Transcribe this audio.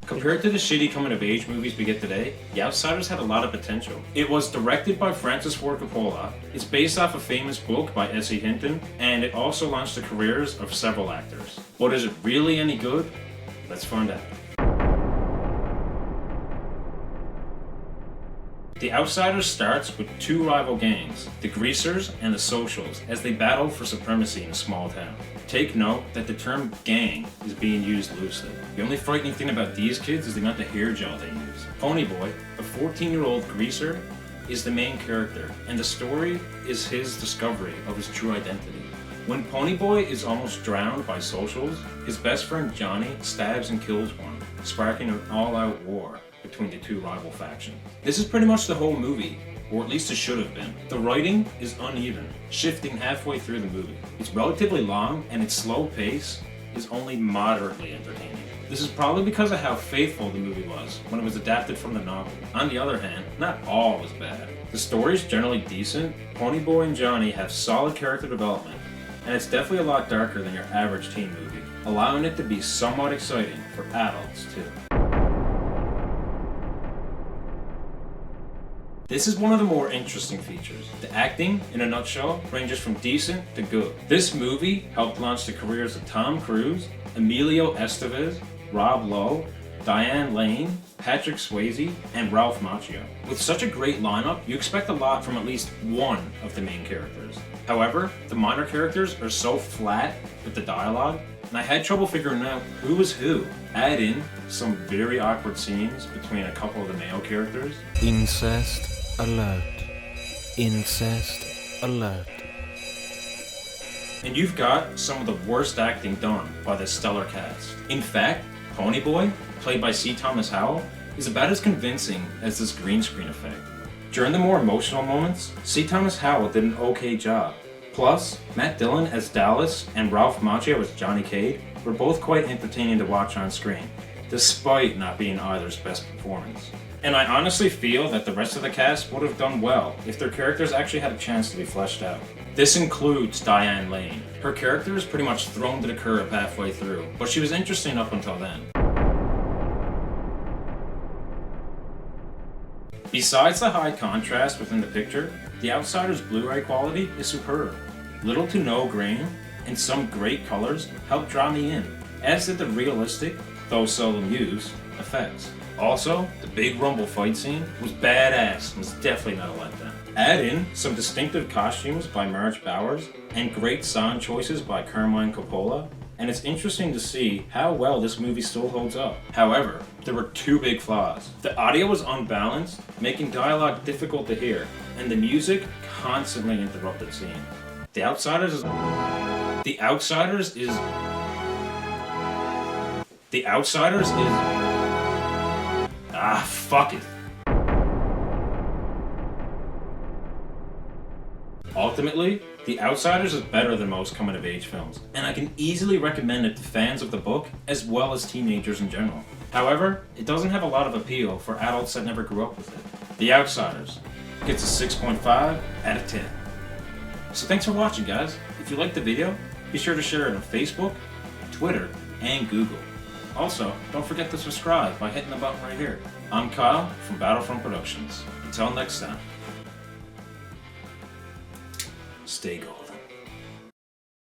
Compared to the shitty coming-of-age movies we get today, The Outsiders had a lot of potential. It was directed by Francis Ford Coppola, it's based off a famous book by S.E. Hinton, and it also launched the careers of several actors. But is it really any good? Let's find out. The Outsiders starts with two rival gangs, the Greasers and the Socials, as they battle for supremacy in a small town. Take note that the term gang is being used loosely. The only frightening thing about these kids is the amount of hair gel they use. Ponyboy, a 14-year-old greaser, is the main character, and the story is his discovery of his true identity. When Ponyboy is almost drowned by Socials, his best friend Johnny stabs and kills one, sparking an all-out war between the two rival factions. This is pretty much the whole movie, or at least it should have been. The writing is uneven, shifting halfway through the movie. It's relatively long, and its slow pace is only moderately entertaining. This is probably because of how faithful the movie was when it was adapted from the novel. On the other hand, not all was bad. The story is generally decent, Ponyboy and Johnny have solid character development, and it's definitely a lot darker than your average teen movie, allowing it to be somewhat exciting for adults too. This is one of the more interesting features. The acting, in a nutshell, ranges from decent to good. This movie helped launch the careers of Tom Cruise, Emilio Estevez, Rob Lowe, Diane Lane, Patrick Swayze, and Ralph Macchio. With such a great lineup, you expect a lot from at least one of the main characters. However, the minor characters are so flat with the dialogue, and I had trouble figuring out who was who. Add in some very awkward scenes between a couple of the male characters. Incest alert. Incest alert. And you've got some of the worst acting done by the stellar cast. In fact, Ponyboy, played by C. Thomas Howell, is about as convincing as this green screen effect. During the more emotional moments, C. Thomas Howell did an okay job. Plus, Matt Dillon as Dallas and Ralph Macchio as Johnny Cade were both quite entertaining to watch on screen, despite not being either's best performance. And I honestly feel that the rest of the cast would have done well if their characters actually had a chance to be fleshed out. This includes Diane Lane. Her character is pretty much thrown to the curb halfway through, but she was interesting up until then. Besides the high contrast within the picture, The Outsiders' Blu-ray quality is superb. Little to no grain and some great colors helped draw me in, as did the realistic, though seldom used, effects. Also, the big rumble fight scene was badass and was definitely not a letdown. Add in some distinctive costumes by Marge Bowers and great sound choices by Carmine Coppola, and it's interesting to see how well this movie still holds up. However, there were two big flaws. The audio was unbalanced, making dialogue difficult to hear, and the music constantly interrupted scene. The Outsiders is... fuck it. Ultimately, The Outsiders is better than most coming-of-age films, and I can easily recommend it to fans of the book as well as teenagers in general. However, it doesn't have a lot of appeal for adults that never grew up with it. The Outsiders gets a 6.5 out of 10. So thanks for watching, guys. If you liked the video, be sure to share it on Facebook, Twitter, and Google. Also, don't forget to subscribe by hitting the button right here. I'm Kyle from Battlefront Productions. Until next time, stay gold.